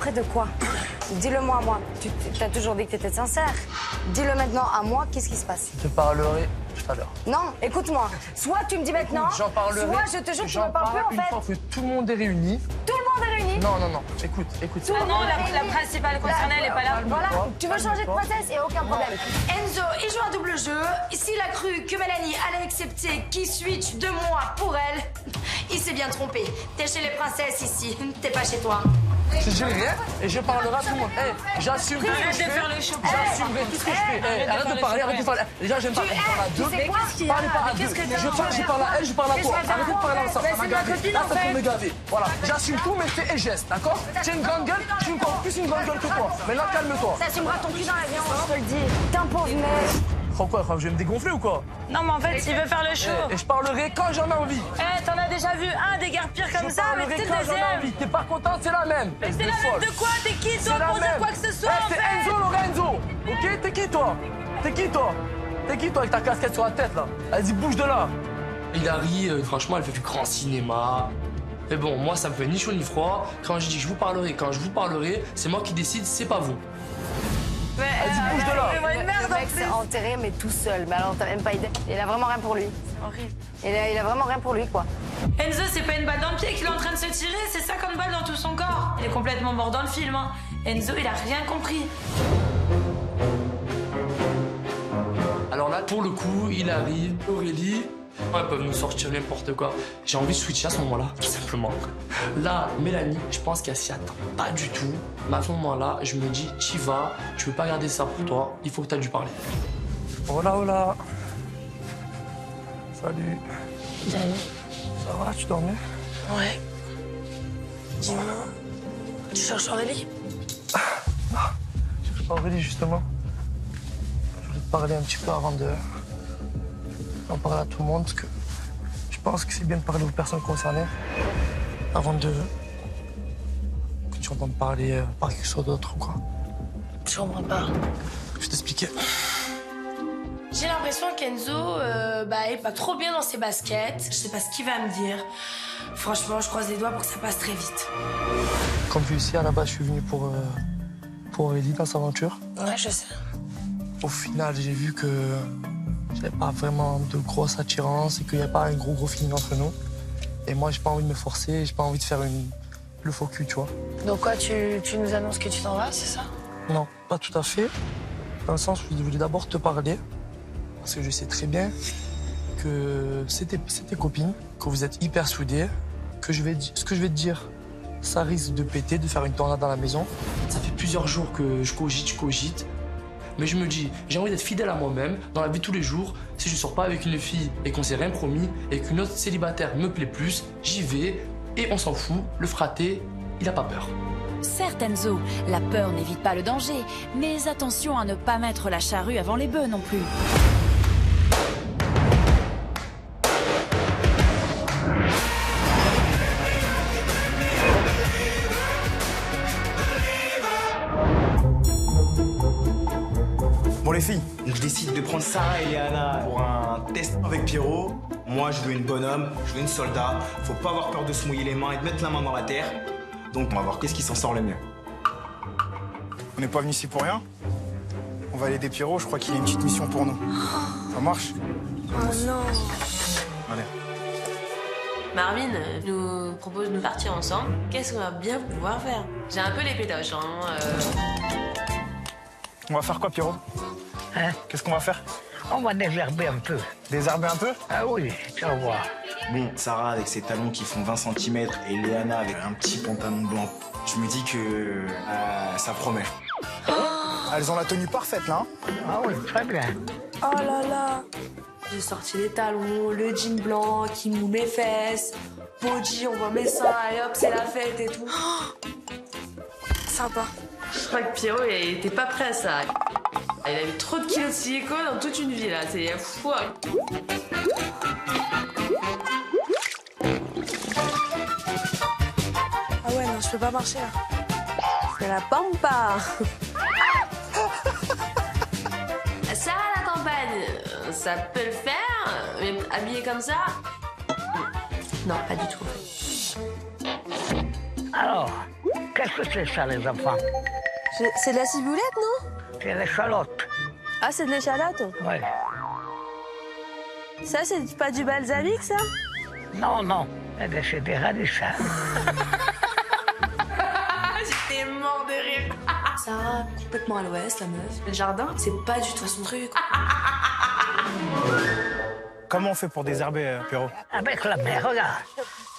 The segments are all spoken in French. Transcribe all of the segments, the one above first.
Secret de quoi? Dis-le-moi à moi. Tu as toujours dit que tu étais sincère. Dis-le maintenant à moi, qu'est-ce qui se passe? Je te parlerai tout à l'heure. Non, écoute-moi. Soit tu me dis maintenant, J'en parlerai. soit je te jure que tu me parles plus en une fois fait. que tout le monde est réuni. Tout le monde est réuni. Non, non, non. Écoute. Ah non, la principale concernée, elle est pas là. Voilà, tu veux changer de princesse, il n'y a aucun problème. Enzo, il joue un double jeu. S'il a cru que Mélanie allait accepter qu'il switch de moi pour elle, il s'est bien trompé. T'es chez les princesses ici, t'es pas chez toi. Je dis rien et je parlerai à tout le monde. Hey, j'assume tout ce que Arrête je de fais. faire le show. J'assumerai tout ce que je fais. Hey, arrête de parler, arrête de parler. Déjà, j'aime pas. On parle à deux. Parlez pas à deux. Je parle à elle, je parle à toi. Arrêtez de parler ensemble. Ça m'a gavé. Là, ça peut me gaver. Voilà. J'assume tous mes faits et gestes, d'accord? Tu as une grande gueule, je suis encore plus une grande gueule que toi. Maintenant, calme-toi. T'assumeras ton cul dans la viande, je te le dis. T'es un pauvre mec. Quoi, je vais me dégonfler ou quoi? Non, mais en fait, il veut faire le show. Et je parlerai quand j'en ai envie. Eh, t'en as déjà vu un des gardes pires comme ça, mais c'est le quand j'en ai deuxième. envie. T'es pas content, c'est la même. Mais c'est la même de quoi? T'es qui, toi, C'est la pour dire même. quoi que ce soit, en C'est fait? Enzo Lorenzo. Ok? T'es qui, toi? T'es qui, toi? T'es qui, toi, avec ta casquette sur la tête, là? Vas-y, bouge de là. Hilary, franchement, elle fait du grand cinéma. Mais bon, moi, ça me fait ni chaud ni froid. Quand je dis je vous parlerai, quand je vous parlerai, c'est moi qui décide, c'est pas vous. Mais Vas-y, bouge de là. une merde Le en mec plus. s'est enterré, mais tout seul. Mais alors, t'as même pas idée. Il a vraiment rien pour lui. Horrible. Il a vraiment rien pour lui, quoi. Enzo, c'est pas une balle dans le pied qu'il est en train de se tirer, c'est 50 balles dans tout son corps. Il est complètement mort dans le film. Hein. Enzo, il a rien compris. Alors là, pour le coup, Hilary, Aurélie, elles peuvent nous sortir n'importe quoi. J'ai envie de switcher à ce moment-là, tout simplement. Là, Mélanie, je pense qu'elle s'y attend pas du tout. Mais à ce moment-là, je me dis, t'y vas, tu peux pas garder ça pour toi, il faut que t'aies dû parler. Hola, hola. Salut. Salut. Ça va, tu dormais? Ouais. Dis-moi, tu cherches Aurélie? Je cherche pas Aurélie, justement. Je voulais te parler un petit peu avant d'en parler à tout le monde, parce que je pense que c'est bien de parler aux personnes concernées avant que tu entendes parler par quelque chose d'autre ou quoi. Je comprends pas. Je vais t'expliquer. J'ai l'impression qu'Enzo, il est pas trop bien dans ses baskets. Je sais pas ce qu'il va me dire. Franchement, je croise les doigts pour que ça passe très vite. Comme tu le sais, à la base, je suis venu pour Aurélie dans sa aventure. Ouais, je sais. Au final, j'ai vu que j'avais pas vraiment de grosse attirance et qu'il n'y a pas un gros feeling entre nous. Et moi, j'ai pas envie de me forcer, j'ai pas envie de faire le faux cul, tu vois. Donc quoi, tu nous annonces que tu t'en vas, c'est ça? Non, pas tout à fait. Dans le sens où je voulais d'abord te parler, parce que je sais très bien que c'est tes copines, que vous êtes hyper soudées, que ce que je vais te dire, ça risque de péter, de faire une tornade dans la maison. Ça fait plusieurs jours que je cogite. Mais je me dis, j'ai envie d'être fidèle à moi-même dans la vie de tous les jours. Si je sors pas avec une fille et qu'on s'est rien promis et qu'une autre célibataire me plaît plus, j'y vais et on s'en fout. Le fraté, il a pas peur. Certes Enzo, la peur n'évite pas le danger, mais attention à ne pas mettre la charrue avant les bœufs non plus. Bon les filles, donc je décide de prendre Sarah et Léana pour un test avec Pierrot. Moi je veux une bonhomme, je veux une soldat. Faut pas avoir peur de se mouiller les mains et de mettre la main dans la terre. Donc on va voir qu'est-ce qui s'en sort le mieux. On n'est pas venu ici pour rien. On va aller aider Pierrot, je crois qu'il a une petite mission pour nous. Ça marche? Oh non. Allez. Marvin nous propose de partir ensemble. Qu'est-ce qu'on va bien pouvoir faire? J'ai un peu les pétoches, On va faire quoi, Pierrot? Hein? Qu'est-ce qu'on va faire? On va désherber un peu. Désherber un peu? Ah oui, tu vas voir. Bon, Sarah avec ses talons qui font 20 cm et Léana avec un petit pantalon blanc. Je me dis que ça promet. Elles ont la tenue parfaite, là. Hein? Ah oui, très bien. Oh là là. J'ai sorti les talons, le jean blanc qui moue mes fesses. Body, on voit mes seins, et hop, c'est la fête et tout. Sympa. Je crois que Pierrot, il était pas prêt à ça. Il a eu trop de kilos de silicone dans toute une vie, là. C'est fou. Ah ouais, non, je peux pas marcher là. C'est la pampa. Ça, la campagne, ça peut le faire, mais habillé comme ça, non, pas du tout. Alors, Qu'est-ce que c'est ça, les enfants? C'est de la ciboulette, non? C'est l'échalote. Ah, c'est de l'échalote? Ouais. Ça, c'est pas du balsamique, ça? Non, non. C'est des radis, ça. J'étais mort de rire. Sarah, complètement à l'ouest, la meuf. Le jardin, c'est pas du tout son truc. Comment on fait pour désherber, Pierrot? Avec la mer, regarde.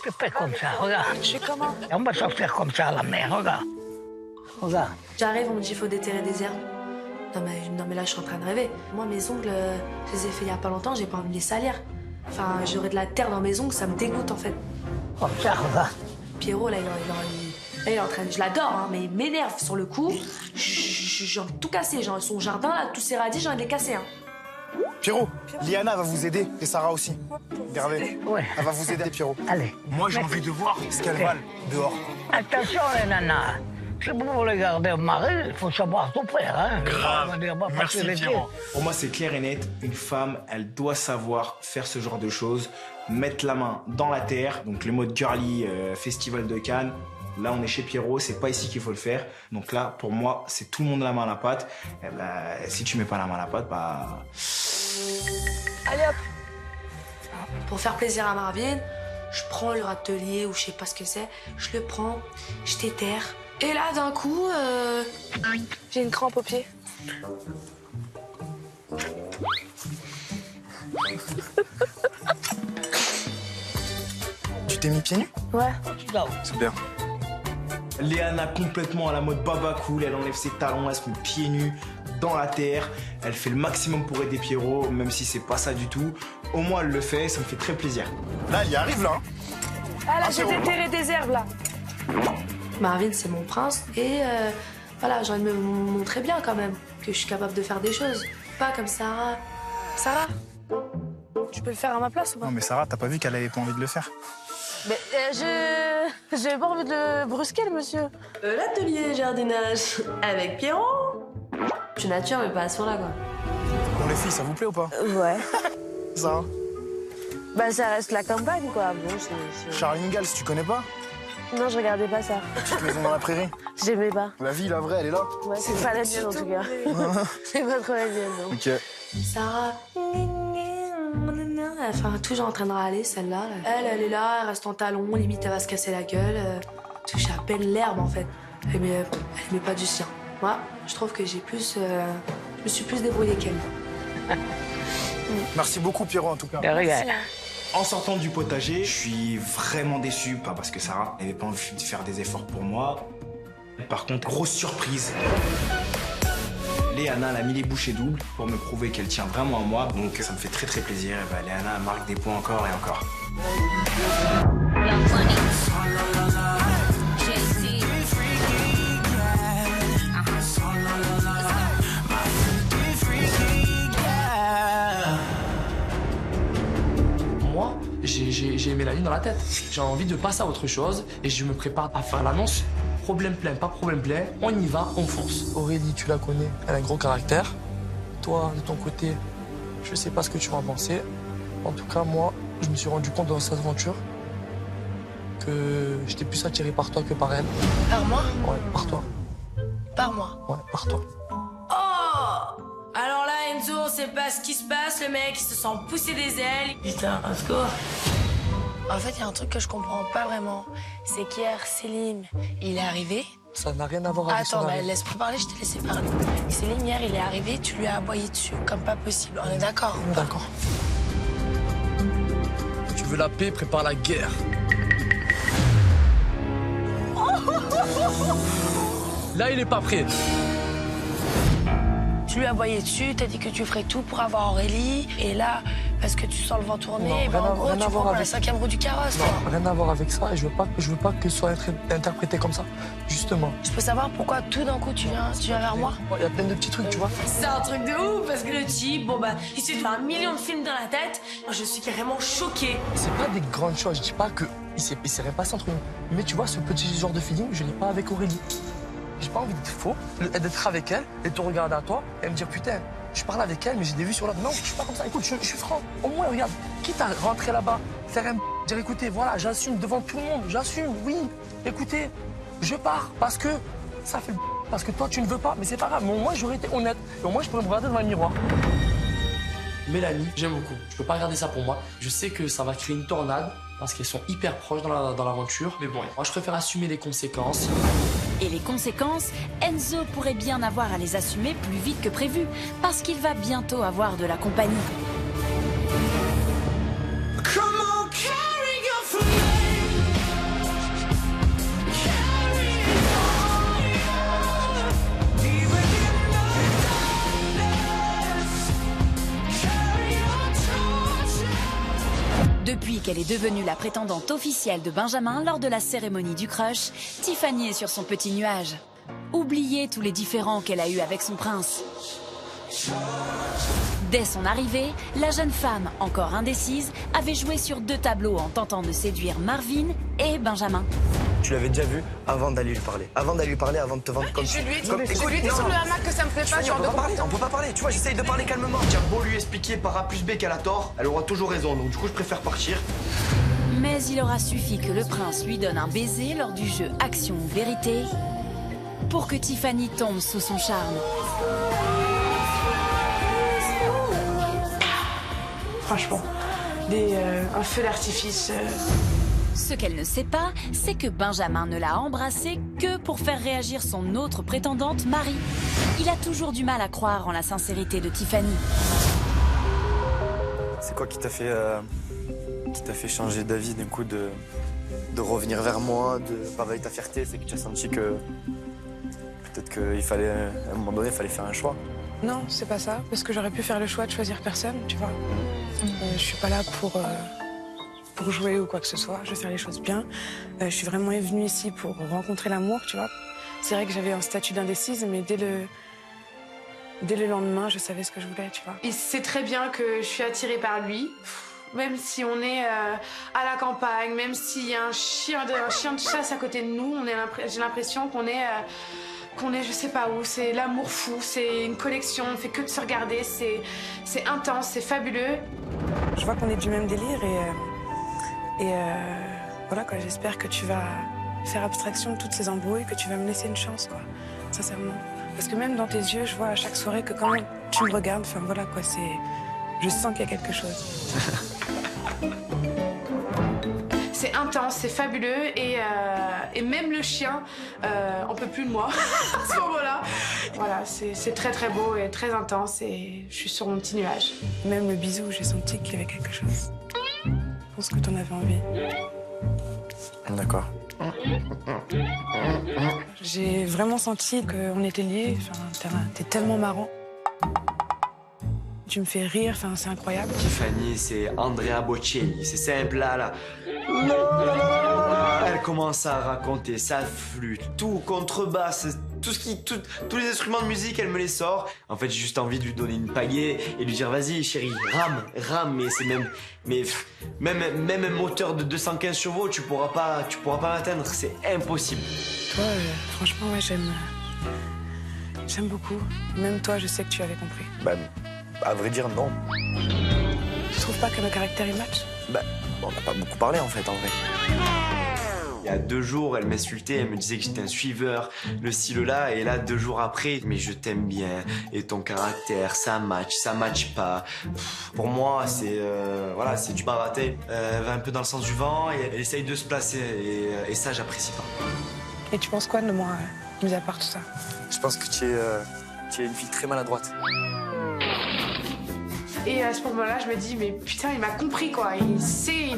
Tu fais comme ça, regarde. Je fais comment? Et on va sortir comme ça à la mer, regarde. Regarde. J'arrive, on me dit qu'il faut déterrer des herbes. Non mais là, je suis en train de rêver. Moi, mes ongles, je les ai fait il y a pas longtemps, j'ai pas envie de les salir. Enfin, j'aurais de la terre dans mes ongles, ça me dégoûte en fait. Comme ça, regarde. Pierrot, là, il est en train de... Je l'adore, hein, mais il m'énerve sur le coup. J'ai envie de tout casser. Genre, son jardin, là, tous ses radis, j'ai envie de les casser. Hein. Liana va vous aider, et Sarah aussi. Regardez. Ouais. Elle va vous aider, Pierrot. Allez. Moi, j'ai envie de voir ce qu'elle valent dehors. Attention, les nanas. Si vous voulez garder un mari, il faut savoir tout faire, hein. Grave. Merci, Pierrot. Pour moi, c'est clair et net. Une femme, elle doit savoir faire ce genre de choses. Mettre la main dans la terre. Donc, le mode girly, festival de Cannes. Là, on est chez Pierrot, c'est pas ici qu'il faut le faire. Donc là, pour moi, c'est tout le monde la main à la pâte. Et ben, si tu mets pas la main à la pâte, bah... Allez hop. Pour faire plaisir à Marvin, je prends le râtelier ou je sais pas ce que c'est. Je le prends, je t'éterre. Et là, d'un coup, j'ai une crampe au pied. Tu t'es mis pieds nus? Ouais. C'est bien. Léana, complètement à la mode baba cool, elle enlève ses talons, elle se met pieds nus dans la terre. Elle fait le maximum pour aider Pierrot, même si c'est pas ça du tout. Au moins, elle le fait, ça me fait très plaisir. Là, elle y arrive, là. Ah, là, j'ai déterré des herbes, là. Marvin, c'est mon prince. Et voilà, j'ai envie de me montrer bien quand même, que je suis capable de faire des choses. Pas comme Sarah. Sarah, tu peux le faire à ma place ou pas? Non, mais Sarah, t'as pas vu qu'elle avait pas envie de le faire? Mais j'ai pas envie de le brusquer, le monsieur. L'atelier jardinage avec Pierrot. Je suis nature, mais pas à ce point-là, quoi. Bon, les filles, ça vous plaît ou pas? Ouais. Sarah? Bah, ça reste la campagne, quoi. Bon, c'est... Charlie Ingalls, tu connais pas? Non, je regardais pas ça. Petite maison dans la prairie. J'aimais pas. La vie, la vraie, elle est là. Ouais, c'est pas la mienne, en tout cas. C'est pas trop la mienne, non. Ok. Sarah. Enfin, toujours en train de râler, celle-là. Elle est là, elle reste en talons, limite elle va se casser la gueule. Touche à peine l'herbe, en fait. Elle met pas du sien. Moi, je trouve que j'ai plus... je me suis plus débrouillée qu'elle. Merci beaucoup, Pierrot, en tout cas. En sortant du potager, je suis vraiment déçu. Pas parce que Sarah n'avait pas envie de faire des efforts pour moi. Par contre, grosse surprise. Léana, elle a mis les bouchées doubles pour me prouver qu'elle tient vraiment à moi. Donc ça me fait très très plaisir. Et bah, Léana marque des points encore et encore. Moi, j'ai Mélanie dans la tête. J'ai envie de passer à autre chose et je me prépare à faire l'annonce. Problème plein, pas problème plein, on y va, on fonce. Aurélie, tu la connais, elle a un gros caractère. Toi, de ton côté, je sais pas ce que tu vas penser. En tout cas, moi, je me suis rendu compte dans cette aventure que j'étais plus attiré par toi que par elle. Par moi? Ouais, par toi. Par moi? Ouais, par toi. Oh! Alors là, Enzo, on sait pas ce qui se passe. Le mec, il se sent pousser des ailes. Putain, un score. En fait, il y a un truc que je comprends pas vraiment. C'est qu'hier, Selim, il est arrivé. Ça n'a rien à voir avec Attends, son bah, arrivée. laisse-moi parler, je t'ai laissé parler. Selim, hier, il est arrivé, tu lui as aboyé dessus, comme pas possible. On est d'accord? D'accord. Tu veux la paix, prépare la guerre. Là, il est pas prêt. Tu lui as aboyé dessus, t'as dit que tu ferais tout pour avoir Aurélie. Et là, parce que tu sens le vent tourner, Non, et ben, en gros, rien à tu voir prends la avec- 5e roue du carrosse, Non, toi. rien à voir avec ça et je veux pas que ce soit interprété comme ça, justement. Je peux savoir pourquoi tout d'un coup tu viens vers moi? Il y a plein de petits trucs, tu vois. C'est un truc de ouf parce que le type, bon bah, il s'est fait 1 million de films dans la tête. Moi, je suis carrément choquée. C'est pas des grandes choses, je dis pas que il s'est rien passé entre nous. Mais tu vois, ce petit genre de feeling, je l'ai pas avec Aurélie. J'ai pas envie d'être faux, d'être avec elle et de te regarder à toi et me dire putain, je parle avec elle mais j'ai des vues sur l'autre. Non, je suis pas comme ça. Écoute, je suis franc. Au moins, regarde, quitte à rentrer là-bas, faire un dire écoutez, voilà, j'assume devant tout le monde, j'assume, oui. Écoutez, je pars parce que ça fait le parce que toi tu ne veux pas, mais c'est pas grave, mais au moins j'aurais été honnête, et au moins je pourrais me regarder devant le miroir. Mélanie, j'aime beaucoup, je peux pas regarder ça pour moi, je sais que ça va créer une tornade, parce qu'elles sont hyper proches dans l'aventure, mais bon, moi je préfère assumer les conséquences. Et les conséquences, Enzo pourrait bien avoir à les assumer plus vite que prévu, parce qu'il va bientôt avoir de la compagnie. Depuis qu'elle est devenue la prétendante officielle de Benjamin lors de la cérémonie du crush, Tiffany est sur son petit nuage. Oubliez tous les différends qu'elle a eus avec son prince. Dès son arrivée, la jeune femme, encore indécise, avait joué sur 2 tableaux en tentant de séduire Marvin et Benjamin. Tu l'avais déjà vu avant d'aller lui parler. Avant de te vendre comme ça. Je lui ai dit sur le hamac que ça me fait pas genre de... On peut pas parler, tu vois, j'essaye de parler calmement. Tu as beau lui expliquer par A plus B qu'elle a tort, elle aura toujours raison, donc du coup je préfère partir. Mais il aura suffi que le prince lui donne un baiser lors du jeu Action ou Vérité pour que Tiffany tombe sous son charme. Franchement, un feu d'artifice. Ce qu'elle ne sait pas, c'est que Benjamin ne l'a embrassée que pour faire réagir son autre prétendante, Marie. Il a toujours du mal à croire en la sincérité de Tiffany. C'est quoi qui t'a fait changer d'avis d'un coup, de revenir vers moi, de parler de ta fierté? C'est que tu as senti que peut-être qu'il fallait, à un moment donné, il fallait faire un choix. Non, c'est pas ça, parce que j'aurais pu faire le choix de choisir personne, tu vois. Je suis pas là pour jouer ou quoi que ce soit, je vais faire les choses bien. Je suis vraiment venue ici pour rencontrer l'amour, tu vois. C'est vrai que j'avais un statut d'indécise, mais dès le lendemain, je savais ce que je voulais, tu vois. Il sait très bien que je suis attirée par lui, même si on est à la campagne, même s'il y a un chien de chasse à côté de nous, j'ai l'impression qu'on est je sais pas où, c'est l'amour fou, c'est une connexion, on fait que de se regarder, c'est intense, c'est fabuleux. Je vois qu'on est du même délire et voilà quoi, j'espère que tu vas faire abstraction de toutes ces embrouilles, que tu vas me laisser une chance quoi, sincèrement. Parce que même dans tes yeux, je vois à chaque soirée que quand tu me regardes, enfin voilà quoi, je sens qu'il y a quelque chose. C'est intense, c'est fabuleux et même le chien, on peut plus de moi à ce moment-là. Voilà, c'est très très beau et très intense et je suis sur mon petit nuage. Même le bisou, j'ai senti qu'il y avait quelque chose. Je pense que t'en avais envie. D'accord. J'ai vraiment senti qu'on était liés, enfin, t'es tellement marrant. Tu me fais rire, enfin, c'est incroyable. Tiffany, c'est Andrea Bocelli, c'est simple là. Elle commence à raconter sa flûte, tout, contrebasse, tous les instruments de musique, elle me les sort. En fait, j'ai juste envie de lui donner une pagaie et lui dire vas-y chérie, rame, mais c'est même un moteur de 215 chevaux, tu pourras pas m'atteindre, c'est impossible. Toi, franchement, ouais, j'aime beaucoup. Même toi, je sais que tu avais compris. Bah, à vrai dire, non. Tu trouves pas que nos caractères y matchent? Bah, on n'a pas beaucoup parlé en fait, en vrai. Il y a 2 jours, elle m'insultait, elle me disait que j'étais un suiveur, le ci-le-là, et là, 2 jours après, mais je t'aime bien, et ton caractère, ça match pas. Pour moi, c'est du baratin. Elle va un peu dans le sens du vent, et elle essaye de se placer, et ça, j'apprécie pas. Et tu penses quoi de moi, mis à part tout ça? Je pense que tu es une fille très maladroite. Et à ce moment-là, je me dis, mais putain, il m'a compris, quoi. Il sait,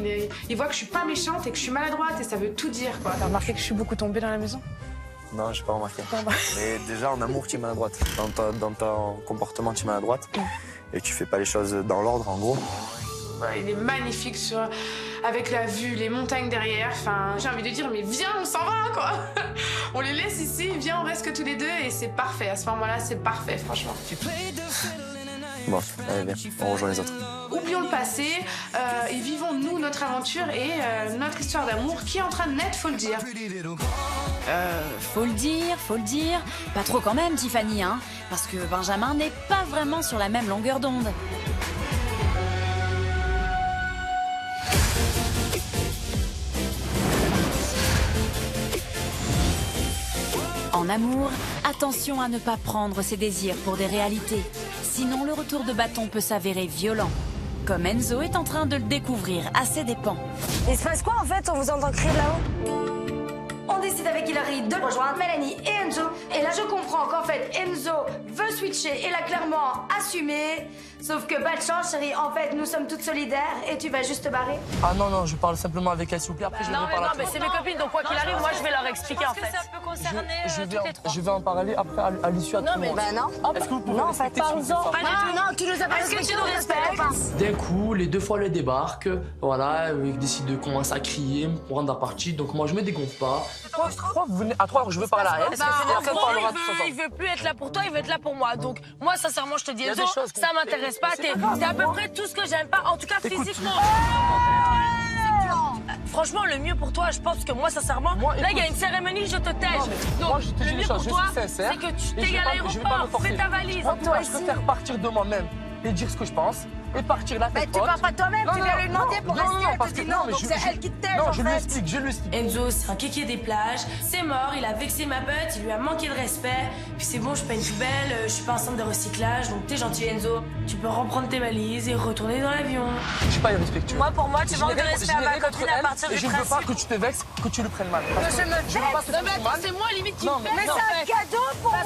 il voit que je suis pas méchante et que je suis maladroite, et ça veut tout dire, quoi. T'as remarqué que je suis beaucoup tombée dans la maison? Non, j'ai pas remarqué. Mais déjà, en amour, tu es maladroite. Dans ton comportement, tu es maladroite. Et tu fais pas les choses dans l'ordre, en gros. Ouais, il est magnifique, avec la vue, les montagnes derrière. Enfin, j'ai envie de dire, mais viens, on s'en va, quoi. On les laisse ici, viens, on reste que tous les deux, et c'est parfait. À ce moment-là, c'est parfait, franchement. Bon, allez, viens, on rejoint les autres. Oublions le passé et vivons, nous, notre aventure et notre histoire d'amour qui est en train de naître, faut le dire. Faut le dire. Pas trop quand même, Tiffany, hein. Parce que Benjamin n'est pas vraiment sur la même longueur d'onde. En amour, attention à ne pas prendre ses désirs pour des réalités. Sinon, le retour de bâton peut s'avérer violent. Comme Enzo est en train de le découvrir à ses dépens. Il se passe quoi en fait? On vous entend crier de là-haut. On décide avec Hilary de rejoindre Mélanie et Enzo. Et là, je comprends qu'en fait, Enzo veut switcher et l'a clairement assumé. Sauf que pas de chance, chérie. En fait, nous sommes toutes solidaires et tu vas juste te barrer. Ah non, non, je parle simplement avec elle, s'il vous plaît. Après, je vais Non, reparler. mais c'est mes copines, donc quoi qu'il arrive, moi je vais leur expliquer en fait. Ça peut concerner Je vais en parler après à l'issue à tout le monde. Bah non. Est-ce que vous pouvez Non, en fait, respecter, s'il vous plaît, ça Non, tu nous as pas Est-ce que respecté, tu nous on respecte pas. D'un coup, les deux fois, elle débarque. Voilà, ils décident de commencer à crier, me rendre à partie. Donc moi, je me dégonfle pas. Pourquoi vous venez à 3 heures, je veux parler à elle. Il veut plus être là pour toi, il veut être là pour moi. Donc moi, sincèrement, je te dis, Il y a Enzo, des choses ça m'intéresse pas. T'es à peu près tout ce que j'aime pas, en tout cas physiquement. Franchement, le mieux pour toi, je pense que moi, sincèrement, là, il y a une cérémonie, je te tège. Donc, moi, je te dis le mieux les pour choses, toi, je suis sincère. c'est que tu Et t'es à je vais pas me l'aéroport, forcer. fais ta valise. Moi, je préfère partir de moi-même et dire ce que je pense et partir la tête Tu haute. pars pas toi-même, tu viens lui demander pour rester, elle parce te que dit non, donc c'est elle qui te tège en Non, je lui fait. explique, je lui explique. Enzo, c'est un kéké des plages, c'est mort, il a vexé ma pote, il lui a manqué de respect. Puis c'est bon, je suis pas une poubelle, je suis pas un centre de recyclage, donc t'es gentil Enzo. Tu peux reprendre tes valises et retourner dans l'avion. Je suis pas irrespectueux. Moi, pour moi, tu Je manques n'ai de rien- respect je à n'ai ma rien contre copine à elle, partir et du je ne veux pas principe. que tu te vexes, que tu le prennes mal. Parce que Je me je veux pas que tu Non, te mais fasses attends, mal. c'est moi limite qui Non, me mais fait. Mais c'est un cadeau pour moi.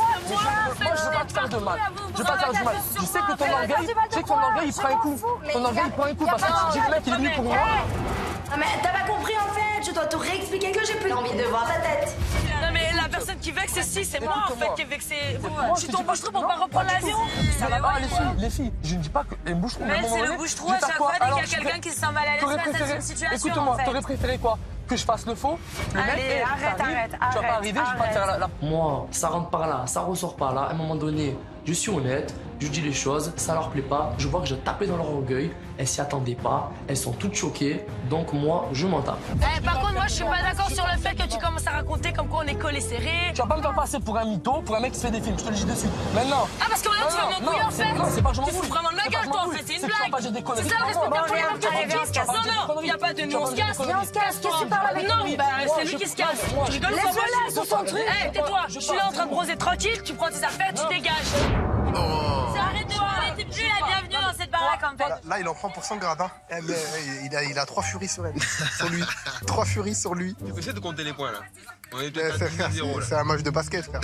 Moi, je veux pas te faire de mal. Je veux pas te faire du mal. Je sais que ton orgueil, tu sais que ton orgueil, il prend un coup. Ton orgueil, il prend un coup parce que tu dis le mec, il est venu pour moi. Non mais t'as pas compris en fait, je dois te réexpliquer que j'ai plus envie de voir ta tête. Non, mais la personne qui vexe, c'est moi en fait qui est vexée. Moi, Tu t'embaucherais pour pas reprendre l'avion? Ça va pas, les filles, je ne dis pas que une bouche-trou. Mais c'est le bouche-trou à chaque fois dès qu'il y a quelqu'un qui se sent mal à l'aise T'aurais face à préféré, cette situation. écoute-moi, en fait. t'aurais préféré quoi? Que je fasse le faux? Le mec, Allez, arrête, tu vas pas arriver, je vais pas te faire là. Moi, ça rentre par là, ça ressort par là. À un moment donné, je suis honnête, je dis les choses, ça leur plaît pas. Je vois que j'ai tapé dans leur orgueil, elles s'y attendaient pas, elles sont toutes choquées. Donc moi, je m'en tape. Par contre, moi, je suis pas d'accord sur le fait que tu commences à raconter comme quoi on est collés serrés. Tu vas pas me faire passer pour un mytho, pour un mec qui se fait des films, je te le dis de suite. Maintenant. Ah, parce que maintenant, tu vas m'embrouiller en fait. Non, c'est pas que je Tu m'embrouille. fous vraiment de ma C'est pas gueule, que toi, je en fait, c'est une que tu vas blague. pas dire des conneries. C'est ça, le respect Non, pour les non, meufs qui non, sont tu vas pas dire des Non, conneries. il y a pas de nous, on se Tu vas pas casse. dire des On se casse, qu'est-ce que tu parles avec Non, lui? bah, c'est lui qui se casse. Tu rigoles ou pas? Laisse-le là, sur son truc. Hé, tais-toi, je suis là en train de broser tranquille, tu prends tes affaires, tu dégages. Arrête de parler, t'es plus la bienvenue dans cette baraque en fait. Là, il en prend pour son grade. Hein. Il a 3 furies sur elle. Sur lui. 3 furies sur lui. Essaie de compter les points là. On est peut-être à 10-0 là. C'est un match de basket, frère.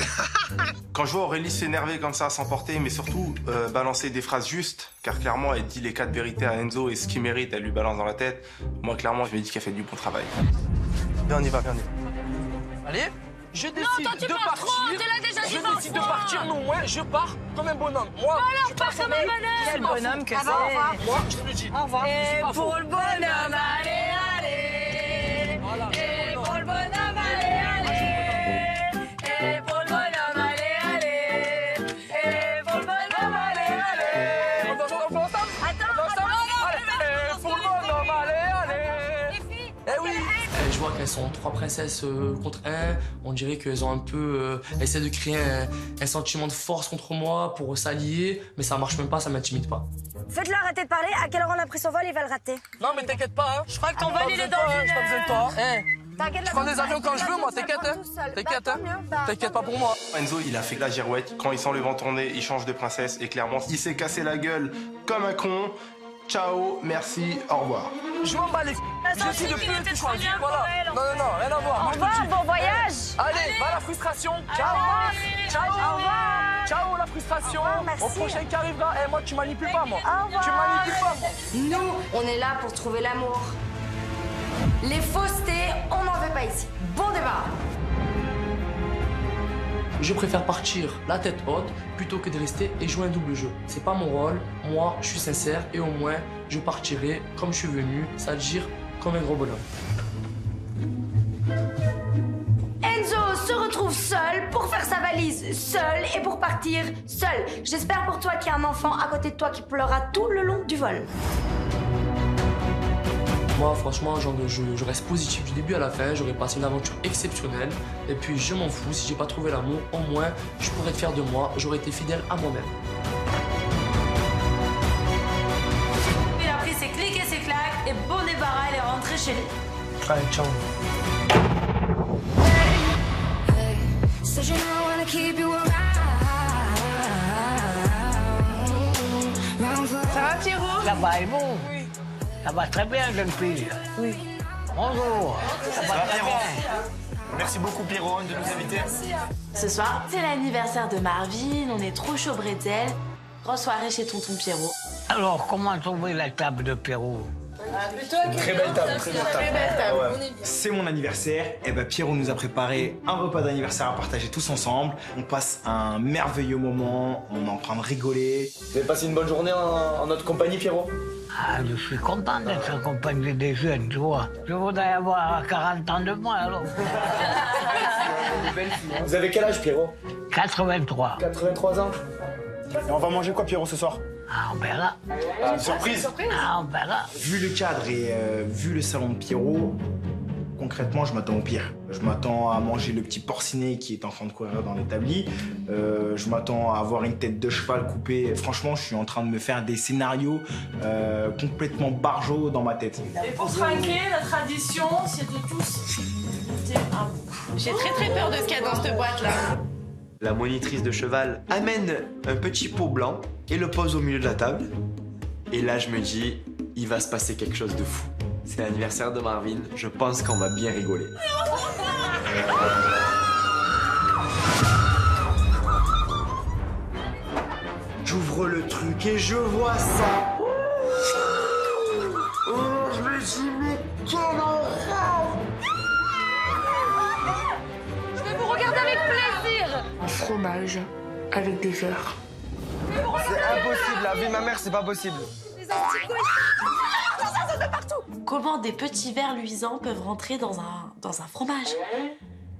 Quand je vois Aurélie s'énerver comme ça, s'emporter, mais surtout balancer des phrases justes, car clairement elle dit les 4 vérités à Enzo et ce qu'il mérite, elle lui balance dans la tête. Moi, clairement, je me dis qu'elle fait du bon travail. Viens, on y va, viens, on y va. Allez, je décide toi, tu de parles partir. trop, t'es là déjà, Je dimanche décide de soir. partir, non, moi, je pars comme un bonhomme. Moi, je suis pas pars comme formel. un bonhomme. Quel bonhomme que Ah bah, au revoir. c'est. Moi, je te le dis. Au revoir. Et pas pour faux. le bonhomme, allez, allez. Voilà. Et pour le bonhomme, allez, allez. Et pour le bonhomme, allez, allez. Et pour le bonhomme, allez, allez. On fait ensemble? Allez, pour le bonhomme, allez, allez. Les filles, Eh oui. Je vois qu'elles sont 3 princesses contre 1. On dirait qu'elles ont un peu essayé de créer un sentiment de force contre moi pour s'allier, mais ça marche même pas, ça m'intimide pas. Faites-le arrêter de parler, à quelle heure on a pris son vol, il va le rater. Non mais t'inquiète pas, hein. Je crois que ton Pas vol, il besoin est de toi, dans hein, j'ai pas besoin de toi. Hein. T'inquiète, Je prends des avions quand je veux, moi, t'inquiète, hein. T'inquiète, hein. T'inquiète pas pour moi. Enzo, il a fait la girouette. Quand il sent le vent tourner, il change de princesse et clairement, il s'est cassé la gueule comme un con. Ciao, merci, au revoir. Je m'en bats les je décide de plus être choisi. Voilà. Non, rien à voir. Moi, je te Au dis. revoir, bon voyage. Allez, va la frustration. Ciao. Ciao. Au revoir. Ciao la frustration. Au revoir, merci. Au prochain qui arrivera. Eh, moi, tu manipules pas, moi. Au revoir. Tu manipules pas, moi. Nous, on est là pour trouver l'amour. Les faussetés, on n'en veut pas ici. Bon débat. Je préfère partir la tête haute plutôt que de rester et jouer un double jeu. C'est pas mon rôle. Moi, je suis sincère et au moins, je partirai comme je suis venu, c'est-à-dire comme un gros bonhomme. Enzo se retrouve seul pour faire sa valise seul et pour partir seul. J'espère pour toi qu'il y a un enfant à côté de toi qui pleurera tout le long du vol. Moi, franchement, genre, je reste positif du début à la fin. J'aurais passé une aventure exceptionnelle. Et puis, je m'en fous. Si j'ai pas trouvé l'amour, au moins, je pourrais être fier de moi. J'aurais été fidèle à moi-même. il a pris ses clics et ses claques et bon débarras, elle est rentrée chez lui. Allez, ciao. Ça va, Pierrot? Ça va, et bon? Ça va très bien, jeune fille. Oui. Bonjour. Ça va très bien. Merci beaucoup, Pierrot, de nous inviter. Ce soir, c'est l'anniversaire de Marvin, on est trop chaud bretzel. Grosse soirée chez tonton Pierrot. Alors, comment trouver la table de Pierrot? Très belle table, très belle table. Ouais. C'est mon anniversaire. Et ben Pierrot nous a préparé un repas d'anniversaire à partager tous ensemble. On passe un merveilleux moment. On est en train de rigoler. Vous avez passé une bonne journée en notre compagnie, Pierrot? Ah, je suis content d'être accompagné des jeunes, tu vois. Je voudrais avoir 40 ans de moins, alors. Vous avez quel âge, Pierrot? 83. 83 ans. Et on va manger quoi, Pierrot, ce soir? Ah, on verra. Surprise. Ah, on verra. Vu le cadre et vu le salon de Pierrot, concrètement, je m'attends au pire. Je m'attends à manger le petit porcinet qui est en train de courir dans l'établi. Je m'attends à avoir une tête de cheval coupée. Franchement, je suis en train de me faire des scénarios complètement barjots dans ma tête. Et pour trinquer, la tradition, c'est de tous goûter un bout. J'ai très peur de ce qu'il y a dans cette boîte-là. La monitrice de cheval amène un petit pot blanc et le pose au milieu de la table. Et là, je me dis, il va se passer quelque chose de fou. C'est l'anniversaire de Marvin, je pense qu'on va bien rigoler. J'ouvre le truc et je vois ça. Oh, je me dis, mais quel horreur! Je vais vous regarder avec plaisir. Un fromage avec des fleurs. C'est impossible, la vie de ma mère, c'est pas possible. Comment des petits vers luisants peuvent rentrer dans un fromage?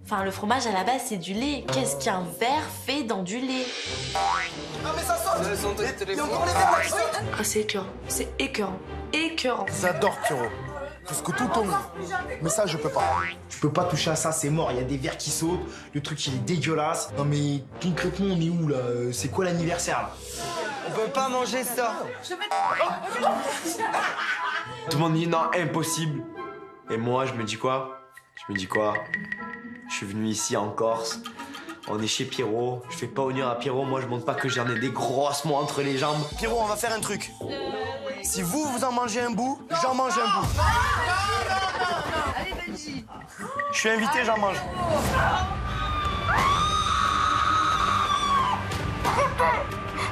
Enfin, le fromage, à la base, c'est du lait. Qu'est-ce qu'un verre fait dans du lait? Ah, mais ça saute! Il y a encore les verres là qui sautent! Ah, c'est écœurant. C'est écœurant. Écœurant. J'adore Pierrot. Parce que tout tombe. Mais ça, je peux pas. Je peux pas toucher à ça, c'est mort. Il y a des verres qui sautent. Le truc, il est dégueulasse. Non, mais concrètement, on est où là? C'est quoi l'anniversaire là? On peut pas manger ça! Tout le monde dit non, impossible. Et moi, je me dis quoi? Je suis venu ici en Corse. On est chez Pierrot. Je fais pas honneur à Pierrot. Moi, je montre pas que j'en ai des grosses mots entre les jambes. Pierrot, on va faire un truc. Si vous en mangez un bout, j'en mange un bout. Allez, Benji. Je suis invité, j'en mange.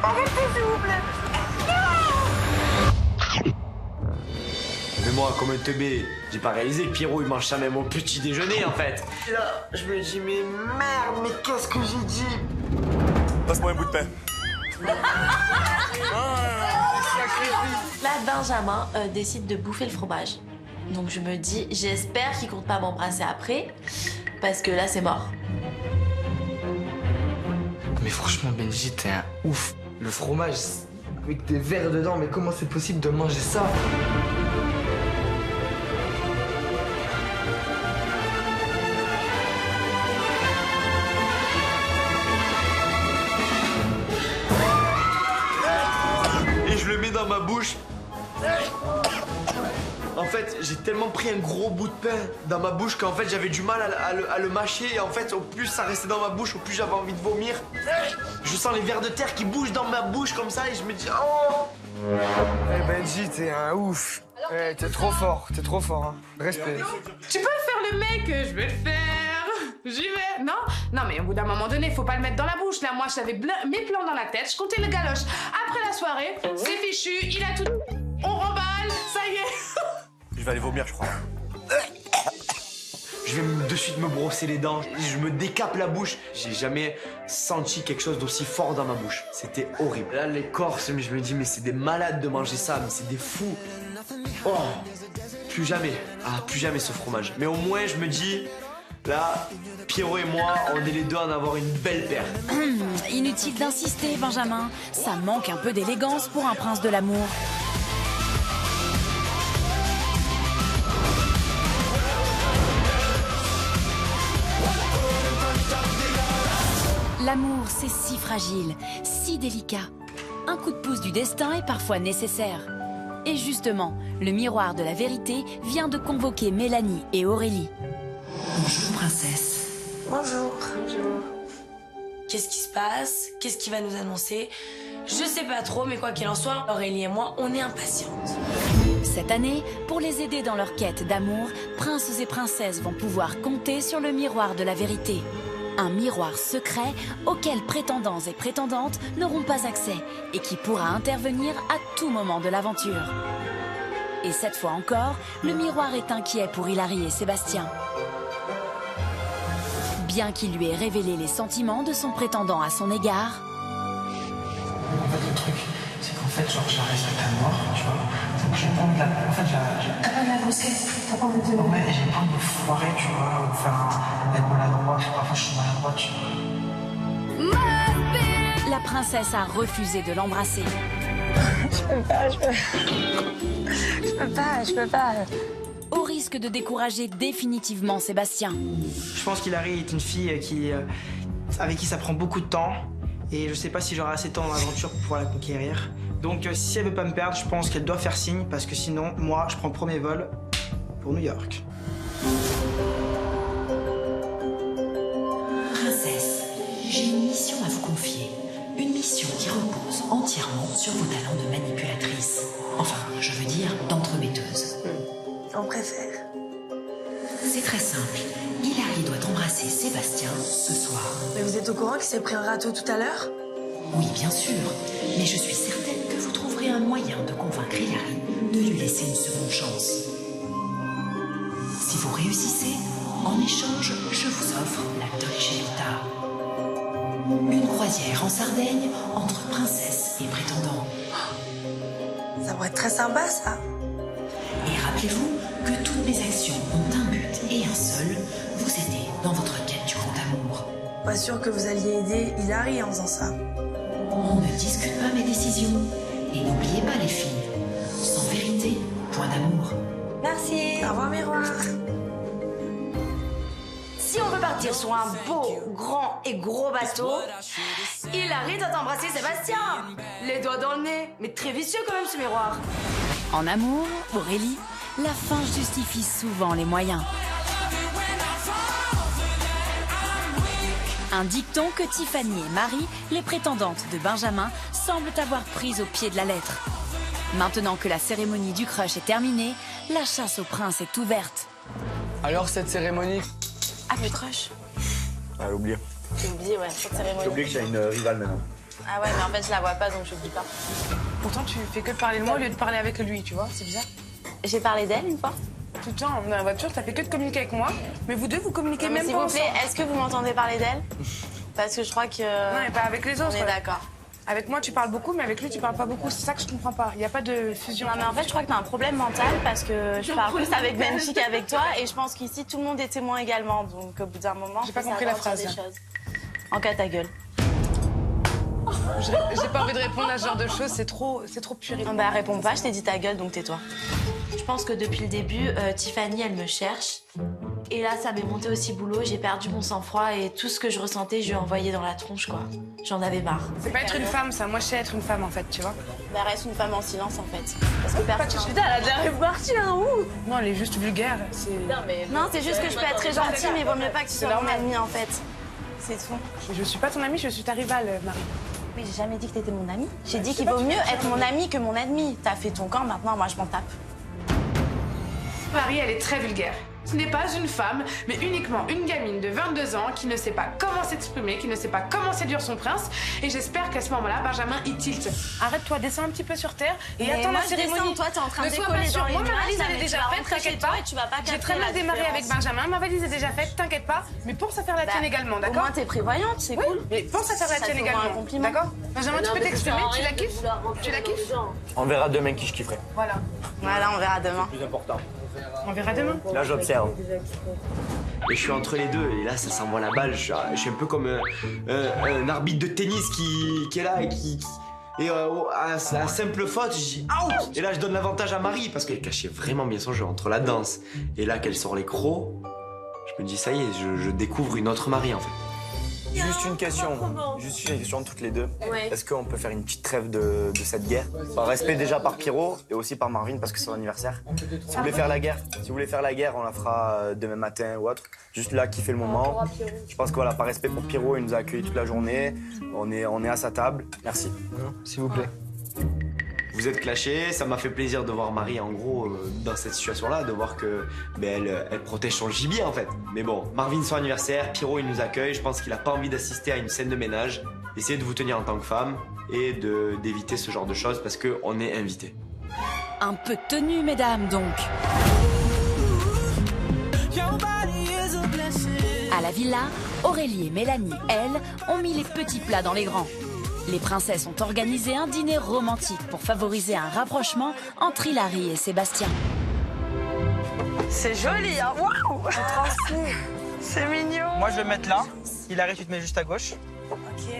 Arrêtez, s'il vous plaît. Mais moi, comme un teubé, j'ai pas réalisé que Pierrot, il mange ça même au petit déjeuner, en fait. Et là, je me dis, mais merde, mais qu'est-ce que j'ai dit? Passe-moi un bout de pain. Là, Benjamin décide de bouffer le fromage. Donc je me dis, j'espère qu'il compte pas m'embrasser après, parce que là, c'est mort. Mais franchement, Benji, t'es un ouf. Le fromage, avec des verres dedans, mais comment c'est possible de manger ça? Et je le mets dans ma bouche. En fait, j'ai tellement pris un gros bout de pain dans ma bouche qu'en fait, j'avais du mal à le mâcher. Et en fait, au plus ça restait dans ma bouche, au plus j'avais envie de vomir. Je sens les vers de terre qui bougent dans ma bouche comme ça et je me dis oh! Eh Benji, t'es un ouf. Eh, t'es trop fort, hein. Respect. Tu peux faire le mec, je vais le faire. J'y vais. Non, non, mais au bout d'un moment donné, faut pas le mettre dans la bouche. Là, moi, j'avais mes plans dans la tête, je comptais le galoche. Après la soirée, c'est fichu, il a tout. On remballe, ça y est. Je vais aller vomir, je crois. Je vais de suite me brosser les dents, je me décape la bouche. J'ai jamais senti quelque chose d'aussi fort dans ma bouche. C'était horrible. Là, les Corses, je me dis, mais c'est des malades de manger ça, mais c'est des fous. Oh, plus jamais. Ah, plus jamais ce fromage. Mais au moins, je me dis, là, Pierrot et moi, on est les deux à en avoir une belle paire. Inutile d'insister, Benjamin. Ça manque un peu d'élégance pour un prince de l'amour. L'amour, c'est si fragile, si délicat. Un coup de pouce du destin est parfois nécessaire. Et justement, le miroir de la vérité vient de convoquer Mélanie et Aurélie. Bonjour, princesse. Bonjour. Bonjour. Qu'est-ce qui se passe? Qu'est-ce qu'il va nous annoncer? Je sais pas trop, mais quoi qu'il en soit, Aurélie et moi, on est impatientes. Cette année, pour les aider dans leur quête d'amour, princes et princesses vont pouvoir compter sur le miroir de la vérité. Un miroir secret auquel prétendants et prétendantes n'auront pas accès et qui pourra intervenir à tout moment de l'aventure. Et cette fois encore, le miroir est inquiet pour Hilary et Sébastien. Bien qu'il lui ait révélé les sentiments de son prétendant à son égard. En fait, le truc, c'est qu'en fait, genre, je la respecte à mort, tu vois. Donc, j'ai pas envie de la. En fait, t'as pas envie de la brusquer? T'as pas envie de. Ouais, j'ai pas envie de me foirer, tu vois, ou faire être maladroit. Parfois, je suis maladroit, tu vois. La princesse a refusé de l'embrasser. Je peux pas. Au risque de décourager définitivement Sébastien. Je pense qu'Hilary est une fille avec qui ça prend beaucoup de temps. Et je sais pas si j'aurai assez de temps dans l'aventure pour pouvoir la conquérir. Donc si elle veut pas me perdre, je pense qu'elle doit faire signe. Parce que sinon, moi, je prends le premier vol pour New York. Princesse, j'ai une mission à vous confier. Une mission qui repose entièrement sur vos talents de manipulatrice. Enfin, je veux dire d'entremetteuse. On préfère. C'est très simple. Hilary doit embrasser Sébastien ce soir. Mais vous êtes au courant qu'il s'est pris un râteau tout à l'heure? Oui, bien sûr. Mais je suis certaine que vous trouverez un moyen de convaincre Hilary de lui laisser une seconde chance. Si vous réussissez, en échange, je vous offre la Dolce Vita. Une croisière en Sardaigne entre princesse et prétendant. Ça pourrait être très sympa, ça. Et rappelez-vous que toutes mes actions ont un but et un seul, vous aider dans votre quête du grand amour. Pas sûr que vous alliez aider Hilary en faisant ça. On ne discute pas mes décisions. Et n'oubliez pas les filles, sans vérité, point d'amour. Merci. Au revoir, miroir. Si on veut partir sur un beau, grand et gros bateau, Hilary doit embrasser Sébastien. Les doigts dans le nez. Mais très vicieux quand même ce miroir. En amour, Aurélie, la fin justifie souvent les moyens. Un dicton que Tiffany et Marie, les prétendantes de Benjamin, semblent avoir pris au pied de la lettre. Maintenant que la cérémonie du crush est terminée, la chasse au prince est ouverte. Alors cette cérémonie? Ah, le crush. Ah, elle a oublié. J'ai oublié, ouais, cette cérémonie. J'ai oublié que j'ai une rivale maintenant. Ah ouais, mais en fait, je la vois pas, donc je dis pas. Pourtant, tu fais que parler de moi au lieu de parler avec lui, tu vois, c'est bizarre. J'ai parlé d'elle une fois. Tout le temps, dans la voiture, t'as fait que de communiquer avec moi, mais vous deux, vous communiquez même S'il pas vous plaît, ensemble. est-ce que vous m'entendez parler d'elle? Parce que je crois que... Non, mais pas avec les autres. On est d'accord. Avec moi, tu parles beaucoup, mais avec lui, tu parles pas beaucoup. C'est ça que je comprends pas. Il n'y a pas de fusion. Non, mais en fait, je crois que t'as un problème mental parce que je parle plus avec Benji qu'avec toi et je pense qu'ici, tout le monde est témoin également. Donc, au bout d'un moment, J'ai pas compris la phrase. En cas, ta gueule. J'ai pas envie de répondre à ce genre de choses, c'est trop puéril. Bah, réponds pas, je t'ai dit ta gueule, donc tais-toi. Je pense que depuis le début, Tiffany, elle me cherche. Et là, ça m'est monté aussi boulot, j'ai perdu mon sang-froid et tout ce que je ressentais, je lui ai envoyé dans la tronche, quoi. J'en avais marre. C'est pas être une femme, ça. Moi, je sais être une femme, en fait, tu vois. Bah, reste une femme en silence, en fait. Parce que personne... Putain, elle a déjà reparti, hein, ouh. Non, elle est juste vulgaire, c'est... Non, c'est juste que je peux être très gentille, mais il vaut mieux pas que tu sois mon amie, en fait. C'est tout. Je suis pas ton amie, je suis ta rivale, Marie. Oui, j'ai jamais dit que t'étais mon amie. J'ai dit qu'il vaut mieux être mon amie que mon ennemi. T'as fait ton camp, maintenant, moi, je m'en tape. Marie, elle est très vulgaire. Ce n'est pas une femme, mais uniquement une gamine de 22 ans qui ne sait pas comment s'exprimer, qui ne sait pas comment séduire son prince. Et j'espère qu'à ce moment-là, Benjamin, il tilte. Arrête-toi, descends un petit peu sur terre et Mais attends moi, la cérémonie. je descends, toi, t'es en train de décoller dans les Moi, ma nuages, valise, là, elle est mais déjà tu vas faite, rentrer t'inquiète chez pas. toi et tu vas pas J'ai capter très bien la démarré avec différence. Benjamin, ma valise est déjà faite, t'inquiète pas. Mais pense à faire la tienne également, d'accord? Au moins, t'es prévoyante, c'est cool. Mais pense à faire la Ça tienne te vaut un également, compliment. d'accord? Benjamin, tu peux t'exprimer, tu la kiffes? Tu la kiffes? On verra demain qui je kifferai. Voilà. Voilà, on verra demain. Plus important. On verra demain. Là, j'observe. Et je suis entre les deux, et là, ça s'envoie la balle. Je suis un peu comme un arbitre de tennis qui est là et qui. Et à la simple faute, je dis out! Et là, je donne l'avantage à Marie parce qu'elle cachait vraiment bien son jeu entre la danse et là qu'elle sort les crocs. Je me dis, ça y est, je découvre une autre Marie en fait. Juste une question entre toutes les deux. Ouais. Est-ce qu'on peut faire une petite trêve de cette guerre? Par respect déjà par Pierrot et aussi par Marvin parce que c'est son anniversaire. Si vous voulez faire la guerre, on la fera demain matin ou autre. Juste là, kiffer le moment. Je pense que voilà, par respect pour Pierrot, il nous a accueillis toute la journée. On est à sa table. Merci. S'il vous plaît. Vous êtes clashés, ça m'a fait plaisir de voir Marie en gros dans cette situation-là, de voir que elle protège son gibier en fait. Mais bon, Marvin son anniversaire, Pierrot il nous accueille, je pense qu'il a pas envie d'assister à une scène de ménage. Essayez de vous tenir en tant que femme et d'éviter ce genre de choses parce qu'on est invité. Un peu de tenue, mesdames, donc. À la villa, Aurélie et Mélanie, elles, ont mis les petits plats dans les grands. Les princesses ont organisé un dîner romantique pour favoriser un rapprochement entre Hilary et Sébastien. C'est joli, hein. Waouh. C'est mignon. Moi, je vais me mettre là. Hilary, tu te mets juste à gauche. Ok.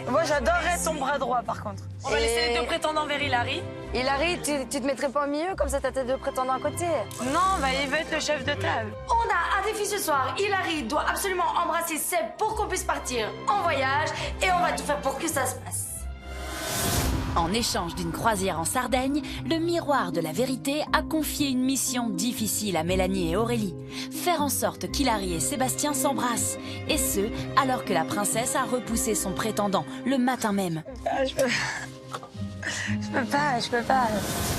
Moi, j'adorerais ton bras droit, par contre. On va laisser les deux prétendants vers Hilary. Hilary, tu te mettrais pas au milieu, comme ça t'as tes deux prétendants à côté? Non, bah, il veut être le chef de table. On a un défi ce soir. Hilary doit absolument embrasser Seb pour qu'on puisse partir en voyage et on va tout faire pour que ça se passe. En échange d'une croisière en Sardaigne, le miroir de la vérité a confié une mission difficile à Mélanie et Aurélie. Faire en sorte qu'Hilary et Sébastien s'embrassent. Et ce, alors que la princesse a repoussé son prétendant le matin même. Je peux pas.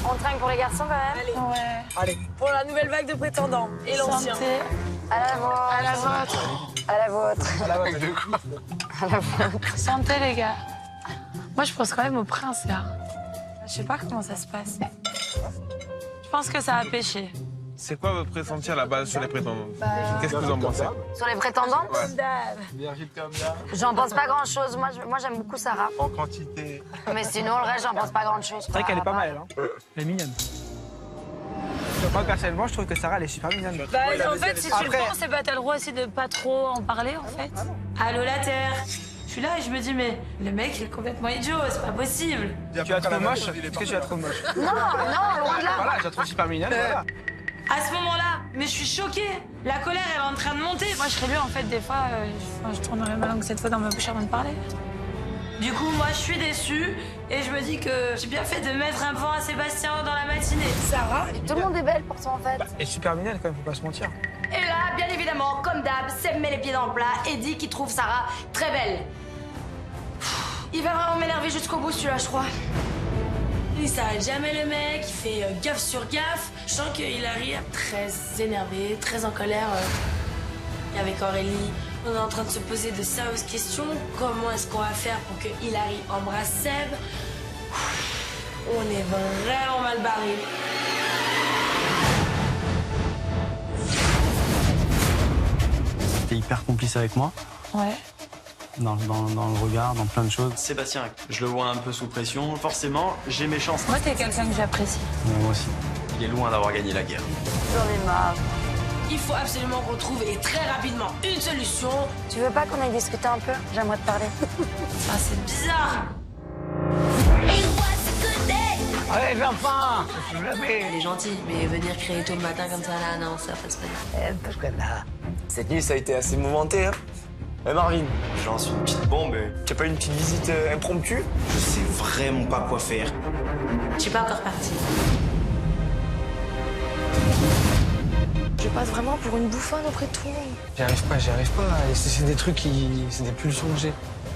On trinque pour les garçons quand même? Allez. Ouais. Allez. Pour la nouvelle vague de prétendants. Et l'ancien. À la vôtre. À la vôtre. À la vôtre. À la vôtre, du coup. À la vôtre. Santé, les gars. Moi, je pense quand même au prince, là. Je sais pas comment ça se passe. Je pense que ça a pêché. C'est quoi votre pressenti à la base sur les prétendants? Qu'est-ce que vous en pensez? Sur les prétendants? Bien vite comme d'hab. J'en pense pas grand-chose. Moi, j'aime beaucoup Sarah. En quantité. Mais sinon, le reste, j'en pense pas grand-chose. C'est vrai qu'elle est pas mal, hein. Elle est mignonne. Moi, personnellement, je trouve que Sarah, elle est super mignonne. Bah, en fait, si tu le penses, c'est pas t'as le droit aussi de pas trop en parler, en fait. Allô, la Terre. Je suis là et je me dis, mais le mec, il est complètement idiot, c'est pas possible. Tu as trop moche? Est-ce que tu as trop moche? Non, loin de là. Voilà, je la trouve super mignonne, voilà. À ce moment-là, mais je suis choquée. La colère, elle est en train de monter. Moi, je serais lui, en fait, des fois, je tournerais ma langue cette fois dans ma bouche avant de parler. Du coup, moi, je suis déçue et je me dis que j'ai bien fait de mettre un point à Sébastien dans la matinée. Sarah, tout le monde est belle pour toi, en fait. Elle est super mignonne, quand même, faut pas se mentir. Et là, bien évidemment, comme d'hab, Seb met les pieds dans le plat et dit qu'il trouve Sarah très belle. Il va vraiment m'énerver jusqu'au bout, celui-là, je crois. Il s'arrête jamais, le mec, il fait gaffe sur gaffe. Je sens que Hilary est très énervé, très en colère. Et avec Aurélie, on est en train de se poser de sérieuses questions. Comment est-ce qu'on va faire pour que Hilary embrasse Seb? On est vraiment mal barré. T'es hyper complice avec moi. Ouais. Dans le regard, dans plein de choses. Sébastien, je le vois un peu sous pression. Forcément, j'ai mes chances. Moi, t'es quelqu'un que j'apprécie. Ouais, moi aussi. Il est loin d'avoir gagné la guerre. J'en ai marre. Il faut absolument qu'on trouve, et très rapidement, une solution. Tu veux pas qu'on aille discuter un peu? J'aimerais te parler. Ah, c'est bizarre. Allez, l'enfant! Elle est gentille, mais venir crier tôt le matin comme ça, là, non, ça passe pas. Cette nuit, ça a été assez mouvementé, hein. Marvin, je lance une petite bombe. Tu as pas une petite visite impromptue? Je sais vraiment pas quoi faire. Je suis pas encore partie. Je passe vraiment pour une bouffonne auprès de tout le monde. J'y arrive pas. C'est des trucs qui... C'est des pulsions que j'ai.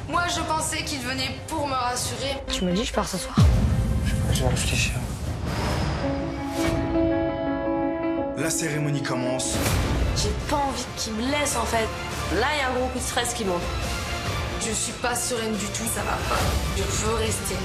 Moi, je pensais qu'il venait pour me rassurer. Tu me dis, je pars ce soir. Je vais réfléchir. La cérémonie commence. J'ai pas envie qu'il me laisse, en fait. Là, il y a un gros coup de stress qui monte. Je suis pas sereine du tout, ça va pas. Je veux rester.